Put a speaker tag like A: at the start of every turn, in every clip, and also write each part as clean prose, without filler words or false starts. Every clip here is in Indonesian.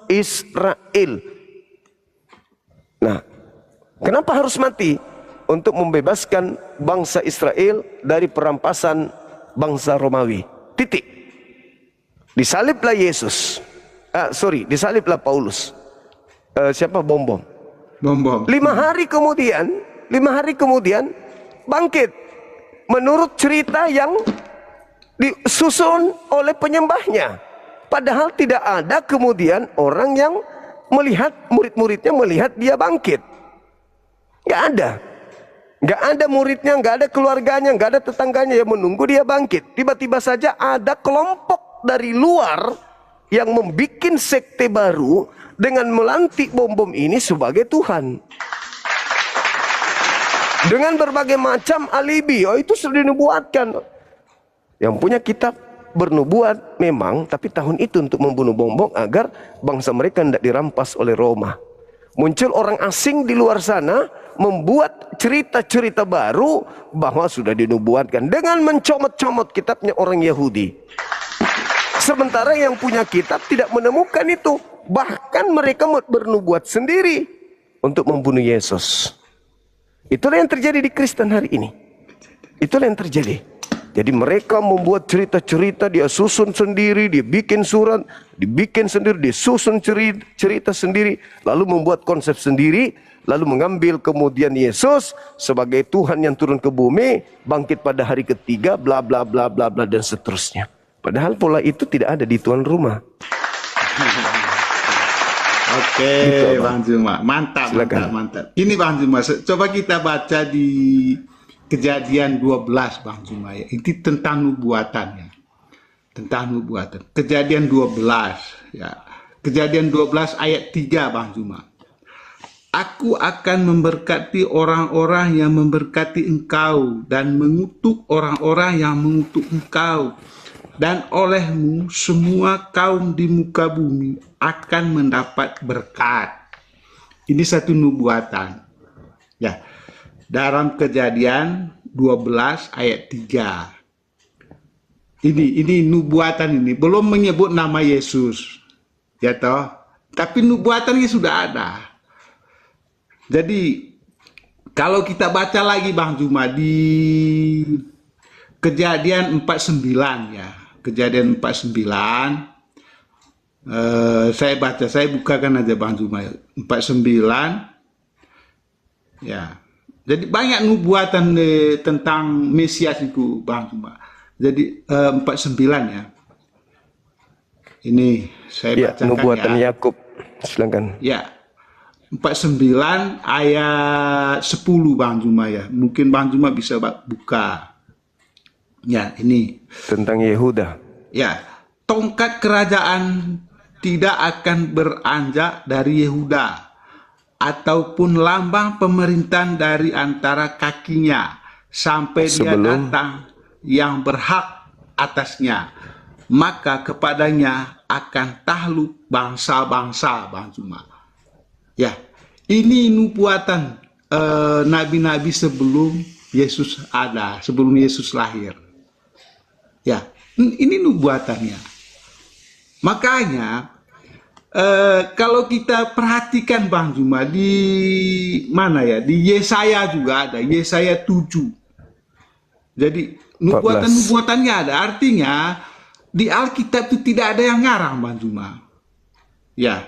A: Israel. Nah, kenapa harus mati? Untuk membebaskan bangsa Israel dari perampasan bangsa Romawi. Titik. Disaliblah Yesus. Disaliblah Paulus. Bom. 5 hari kemudian bangkit. Menurut cerita yang disusun oleh penyembahnya. Padahal tidak ada kemudian orang yang melihat, murid-muridnya melihat dia bangkit. Gak ada. Gak ada muridnya, gak ada keluarganya, gak ada tetangganya yang menunggu dia bangkit. Tiba-tiba saja ada kelompok dari luar yang membuat sekte baru dengan melantik bom-bom ini sebagai Tuhan. Dengan berbagai macam alibi. Oh, itu sudah dinubuatkan. Yang punya kitab bernubuat memang, tapi tahun itu untuk membunuh bom-bom agar bangsa mereka tidak dirampas oleh Roma. Muncul orang asing di luar sana membuat cerita-cerita baru bahwa sudah dinubuatkan dengan mencomot-comot kitabnya orang Yahudi. Sementara yang punya kitab tidak menemukan itu. Bahkan mereka bernubuat sendiri untuk membunuh Yesus. Itulah yang terjadi di Kristen hari ini. Itulah yang terjadi. Jadi mereka membuat cerita-cerita, dia susun sendiri, dia bikin surat, dibikin sendiri, dia susun cerita sendiri, lalu membuat konsep sendiri, lalu mengambil kemudian Yesus sebagai Tuhan yang turun ke bumi, bangkit pada hari ketiga, bla bla bla bla bla dan seterusnya. Padahal pola itu tidak ada di tuan rumah.
B: Oke, gitu, Bang Juma, mantap. Ini Bang Juma, coba kita baca di Kejadian 12, Bang Juma ya. Ini tentang nubuatannya. Tentang nubuatan. Kejadian 12 ya. Kejadian 12 ayat 3, Bang Juma. Aku akan memberkati orang-orang yang memberkati engkau dan mengutuk orang-orang yang mengutuk engkau. Dan olehmu semua kaum di muka bumi akan mendapat berkat. Ini satu nubuatan. Ya. Dalam Kejadian 12 ayat 3. Ini nubuatan ini belum menyebut nama Yesus. Ya toh? Tapi nubuatannya sudah ada. Jadi kalau kita baca lagi Bang Juma di Kejadian 49 ya. Kejadian 49 saya bukakan aja Bang Juma 49 ya. Jadi banyak nubuatan tentang Mesias itu Bang Juma. Jadi 49 ya. Ini saya bacakan
A: nubuatan
B: ya.
A: Yakub. Silakan.
B: Ya. 49 ayat 10 Bang Juma ya. Mungkin Bang Juma bisa buka. Ya, ini
A: tentang Yehuda.
B: Ya, tongkat kerajaan tidak akan beranjak dari Yehuda, ataupun lambang pemerintahan dari antara kakinya, sampai dia datang yang berhak atasnya. Maka kepadanya akan takluk bangsa-bangsa, Bang Juma. Ya, ini nubuatan nabi-nabi sebelum Yesus ada, sebelum Yesus lahir. Ya, ini nubuatannya. Makanya kalau kita perhatikan Bang Juma di mana ya? Di Yesaya juga ada, Yesaya 7. Jadi nubuatan-nubuatannya ada. Artinya di Alkitab itu tidak ada yang ngarang Bang Juma. Ya.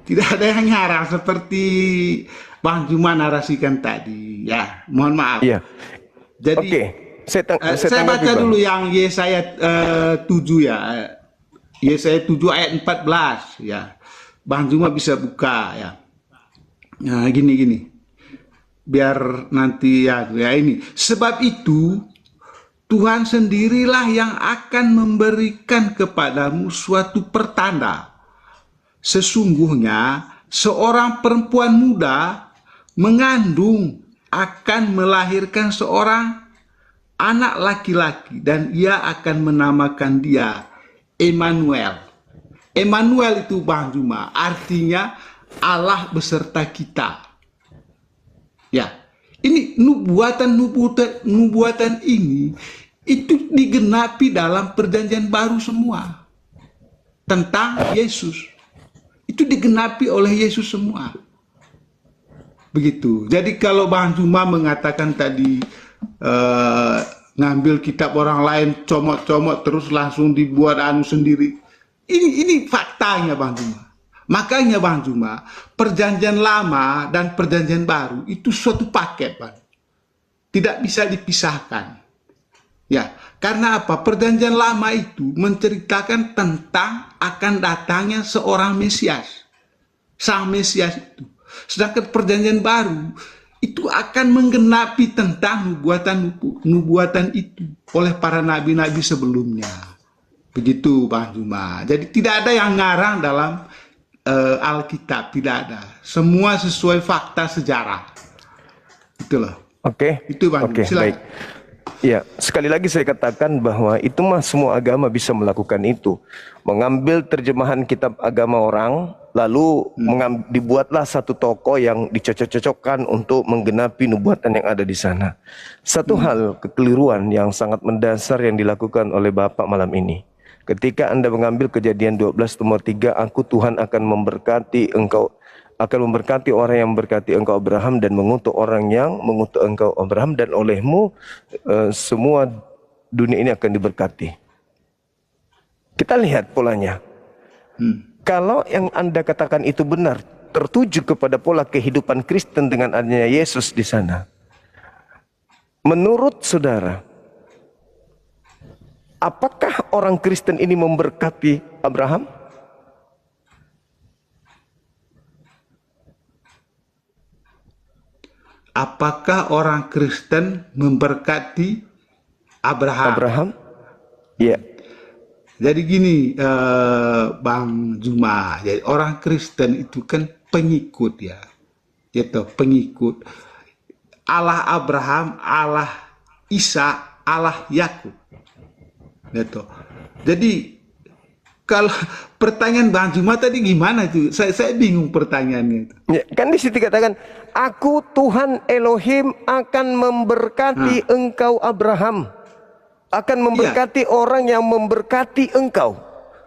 B: Tidak ada yang ngarang seperti Bang Juma narasikan tadi. Ya, mohon maaf.
A: Iya.
B: Jadi saya baca dulu yang Yesaya 7 ya. Yesaya 7 ayat 14 ya. Bang Juma bisa buka ya. Nah, gini. Biar nanti ya ini. Sebab itu Tuhan sendirilah yang akan memberikan kepadamu suatu pertanda. Sesungguhnya seorang perempuan muda mengandung akan melahirkan seorang anak laki-laki dan ia akan menamakan dia Emmanuel. Emmanuel itu Bang Juma artinya Allah beserta kita. Ya, ini nubuatan ini itu digenapi dalam perjanjian baru semua tentang Yesus. itu digenapi oleh Yesus semua. Begitu. Jadi kalau Bang Juma mengatakan tadi ngambil kitab orang lain, comot-comot terus langsung dibuat anu sendiri. Ini faktanya Bang Juma. Makanya Bang Juma, perjanjian lama dan perjanjian baru itu suatu paket, Bang. Tidak bisa dipisahkan. Ya, karena apa? Perjanjian lama itu menceritakan tentang akan datangnya seorang Mesias. Sang Mesias itu. Sedangkan perjanjian baru itu akan menggenapi tentang nubuatan itu oleh para nabi-nabi sebelumnya. Begitu Bang Juma. Jadi tidak ada yang ngarang dalam Alkitab, tidak ada. Semua sesuai fakta sejarah. Itulah.
A: Oke.
B: Itu Bang.
A: Oke, baik. Ya, sekali lagi saya katakan bahwa itu mah semua agama bisa melakukan itu. Mengambil terjemahan kitab agama orang, lalu dibuatlah satu tokoh yang dicocok-cocokkan untuk menggenapi nubuatan yang ada di sana. Satu hal kekeliruan yang sangat mendasar yang dilakukan oleh Bapak malam ini. Ketika Anda mengambil Kejadian 12 nomor 3, aku Tuhan akan memberkati engkau, akan memberkati orang yang memberkati engkau Abraham dan mengutuk orang yang mengutuk engkau Abraham, dan olehmu semua dunia ini akan diberkati. Kita lihat polanya. Kalau yang Anda katakan itu benar, tertuju kepada pola kehidupan Kristen dengan adanya Yesus di sana. Menurut saudara, apakah orang Kristen ini memberkati Abraham?
B: Apakah orang Kristen memberkati Abraham?
A: Abraham? Ya.
B: Jadi gini, Bang Juma, jadi orang Kristen itu kan pengikut ya, itu pengikut Allah Abraham, Allah Isa, Allah Yakub. Gitu. Jadi kalau pertanyaan Bang Juma tadi gimana itu? Saya bingung pertanyaannya itu.
A: Ya, kan di situ katakan, aku Tuhan Elohim akan memberkati engkau Abraham, akan memberkati orang yang memberkati engkau.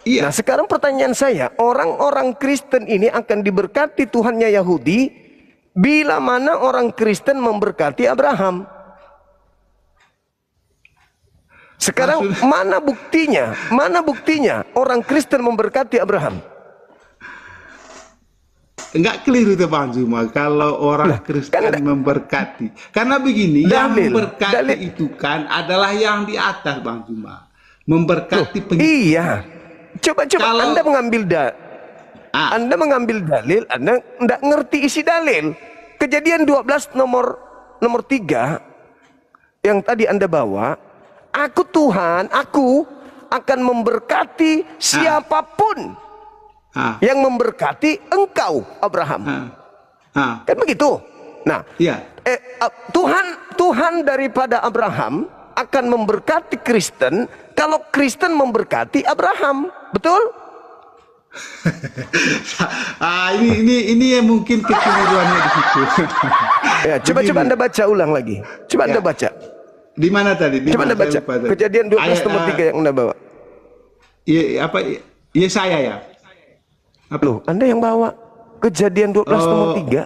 A: Nah, sekarang pertanyaan saya, orang-orang Kristen ini akan diberkati Tuhannya Yahudi bila mana orang Kristen memberkati Abraham? Sekarang mana buktinya? Mana buktinya orang Kristen memberkati Abraham?
B: Enggak keliru itu Bang Juma kalau orang Kristen memberkati. Karena begini, yang memberkati itu kan adalah yang di atas Bang Juma. Memberkati
A: Iya. Coba kalau Anda mengambil Anda mengambil dalil, Anda enggak ngerti isi dalil. Kejadian 12 nomor 3 yang tadi Anda bawa, aku Tuhan, aku akan memberkati siapapun yang memberkati engkau Abraham. Kan begitu. Nah, Tuhan daripada Abraham akan memberkati Kristen kalau Kristen memberkati Abraham. Betul?
B: ini yang mungkin kekeliruannya di situ.
A: Ya, coba Anda baca ulang lagi. Coba Anda baca.
B: Di mana tadi?
A: Coba Anda baca. Kejadian 12 nomor 3 yang Anda bawa.
B: Yesaya ya?
A: Loh, Anda yang bawa Kejadian 12 nomor 3.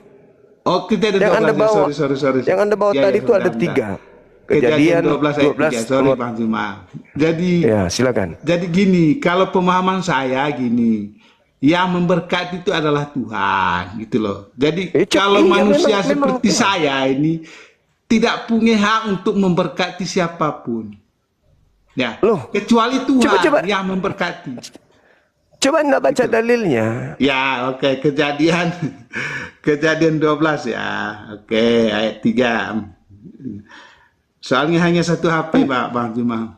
B: Oh, Kejadian 12.
A: Yang Anda bawa,
B: sorry.
A: Yang Anda bawa tadi itu ada 3.
B: Kejadian 12 sorry Bang Juma. Jadi
A: ya, silakan.
B: Jadi gini, kalau pemahaman saya gini, yang memberkati itu adalah Tuhan, gitu loh. Jadi kalau manusia seperti saya ini tidak punya hak untuk memberkati siapapun. Ya, kecuali Tuhan yang memberkati.
A: Coba Anda baca dalilnya.
B: Ya, oke. Kejadian 12 ya. Oke, ayat 3. Soalnya hanya satu HP, Bang Juma.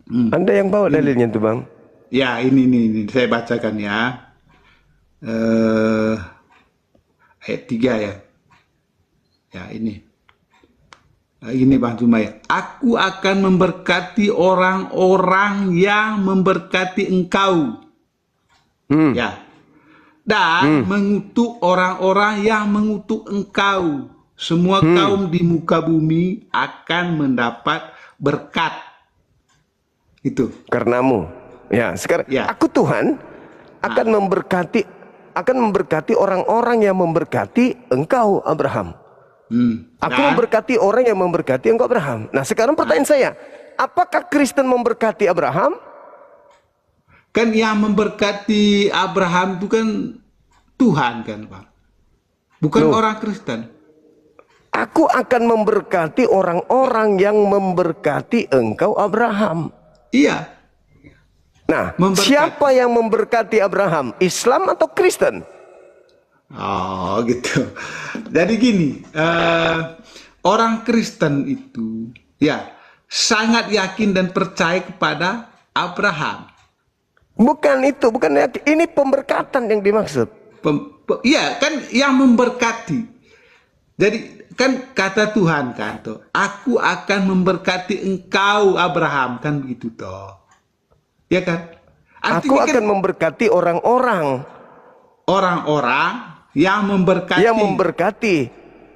A: Anda yang bawa dalilnya tuh, Bang.
B: Ya, ini saya bacakan ya. Ayat 3 ya. Ya, ini. Ini Bang Juma ya. Aku akan memberkati orang-orang yang memberkati engkau. Ya, dan mengutuk orang-orang yang mengutuk engkau. Semua kaum di muka bumi akan mendapat berkat. Itu
A: karenamu. Ya, sekarang aku Tuhan akan memberkati akan memberkati orang-orang yang memberkati engkau Abraham. Aku memberkati orang yang memberkati engkau Abraham. Nah sekarang pertanyaan saya, apakah Kristen memberkati Abraham?
B: Kan yang memberkati Abraham itu kan Tuhan kan Pak, bukan orang Kristen.
A: Aku akan memberkati orang-orang yang memberkati engkau Abraham.
B: Iya.
A: Nah, siapa yang memberkati Abraham? Islam atau Kristen?
B: Oh gitu. Jadi gini, orang Kristen itu ya sangat yakin dan percaya kepada Abraham.
A: Bukan itu, bukan yakin. Ini pemberkatan yang dimaksud.
B: Iya kan yang memberkati. Jadi kan kata Tuhan kan tuh, aku akan memberkati engkau Abraham, kan begitu toh. Ya kan?
A: Artinya aku akan memberkati orang-orang
B: yang memberkati.
A: Yang memberkati.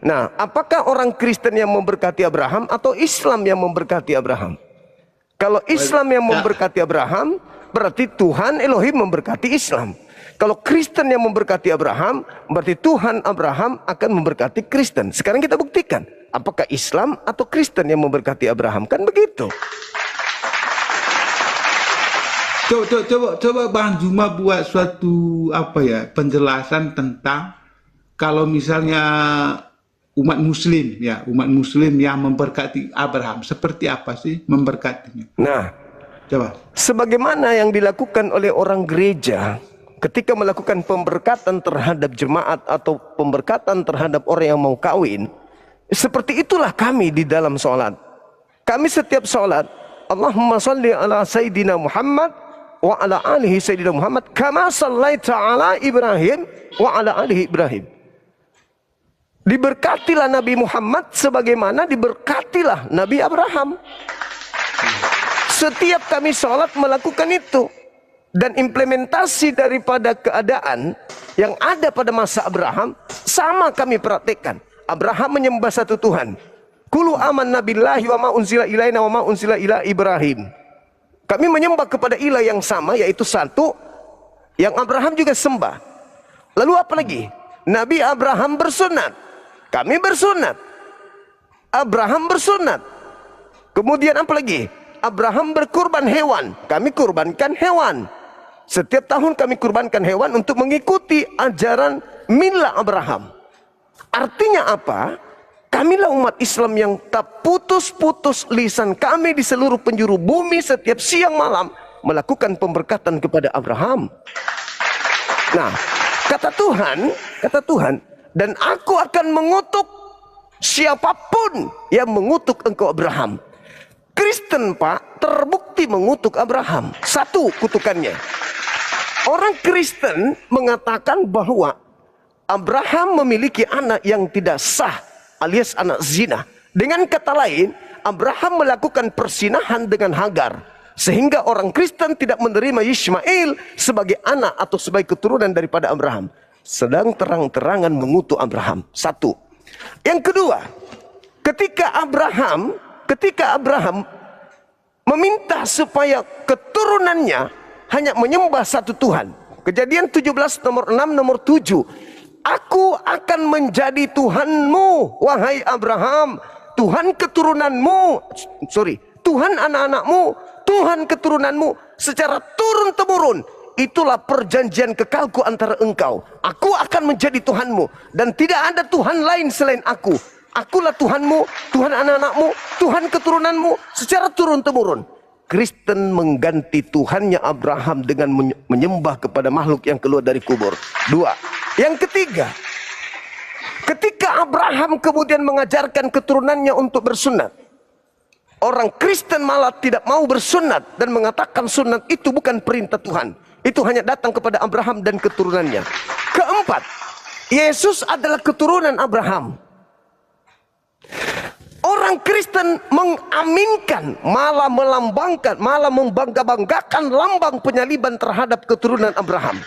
A: Nah, apakah orang Kristen yang memberkati Abraham atau Islam yang memberkati Abraham? Kalau Islam yang memberkati Abraham, berarti Tuhan Elohim memberkati Islam. Kalau Kristen yang memberkati Abraham, berarti Tuhan Abraham akan memberkati Kristen. Sekarang kita buktikan, apakah Islam atau Kristen yang memberkati Abraham? Kan begitu.
B: Coba Bang Juma buat suatu penjelasan tentang kalau misalnya umat Muslim yang memberkati Abraham, seperti apa sih memberkatinya?
A: Nah,
B: coba.
A: Sebagaimana yang dilakukan oleh orang gereja ketika melakukan pemberkatan terhadap jemaat atau pemberkatan terhadap orang yang mau kawin, seperti itulah kami di dalam sholat. Kami setiap sholat, Allahumma salli ala Sayyidina Muhammad wa ala alihi Sayyidina Muhammad kama sallaita ala Ibrahim wa ala alihi Ibrahim. Diberkatilah Nabi Muhammad sebagaimana diberkatilah Nabi Abraham. Setiap kami sholat melakukan itu. Dan implementasi daripada keadaan yang ada pada masa Abraham sama kami praktekkan. Abraham menyembah satu Tuhan. Kulu amanna billahi wa ma unzila ilaina wa ma unzila ila Ibrahim. Kami menyembah kepada ilah yang sama, yaitu satu, yang Abraham juga sembah. Lalu apa lagi? Nabi Abraham bersunat. Kami bersunat. Abraham bersunat. Kemudian apa lagi? Abraham berkurban hewan. Kami kurbankan hewan. Setiap tahun kami kurbankan hewan untuk mengikuti ajaran milah Abraham. Artinya apa? Kamilah umat Islam yang tak putus-putus lisan kami di seluruh penjuru bumi setiap siang malam melakukan pemberkatan kepada Abraham. Nah, kata Tuhan, dan aku akan mengutuk siapapun yang mengutuk engkau Abraham. Kristen Pak terbukti mengutuk Abraham. Satu kutukannya. Orang Kristen mengatakan bahwa Abraham memiliki anak yang tidak sah alias anak zina. Dengan kata lain, Abraham melakukan persinahan dengan Hagar. Sehingga orang Kristen tidak menerima Ismail sebagai anak atau sebagai keturunan daripada Abraham. Sedang terang-terangan mengutuk Abraham. Satu. Yang kedua, ketika Abraham meminta supaya keturunannya hanya menyembah satu Tuhan. Kejadian 17 nomor 6 nomor 7. Aku akan menjadi Tuhanmu, wahai Abraham. Tuhan keturunanmu, Tuhan anak-anakmu, Tuhan keturunanmu secara turun-temurun. Itulah perjanjian kekalku antara engkau. Aku akan menjadi Tuhanmu dan tidak ada Tuhan lain selain aku. Akulah Tuhanmu, Tuhan anak-anakmu, Tuhan keturunanmu secara turun-temurun. Kristen mengganti Tuhannya Abraham dengan menyembah kepada makhluk yang keluar dari kubur. Dua. Yang ketiga, ketika Abraham kemudian mengajarkan keturunannya untuk bersunat, orang Kristen malah tidak mau bersunat dan mengatakan sunat itu bukan perintah Tuhan. Itu hanya datang kepada Abraham dan keturunannya. Keempat, Yesus adalah keturunan Abraham. Orang Kristen mengaminkan, malah melambangkan, malah membangga-banggakan lambang penyaliban terhadap keturunan Abraham.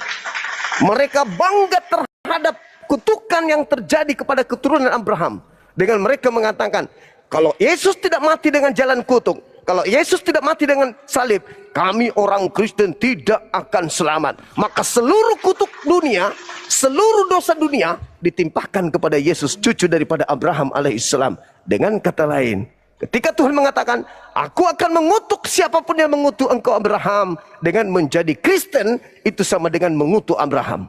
A: Mereka bangga terhadap kutukan yang terjadi kepada keturunan Abraham. Dengan mereka mengatakan, kalau Yesus tidak mati dengan jalan kutuk, kalau Yesus tidak mati dengan salib, kami orang Kristen tidak akan selamat. Maka seluruh kutuk dunia, seluruh dosa dunia ditimpahkan kepada Yesus, cucu daripada Abraham alaihissalam. Dengan kata lain, ketika Tuhan mengatakan, aku akan mengutuk siapapun yang mengutuk engkau Abraham, dengan menjadi Kristen, itu sama dengan mengutuk Abraham.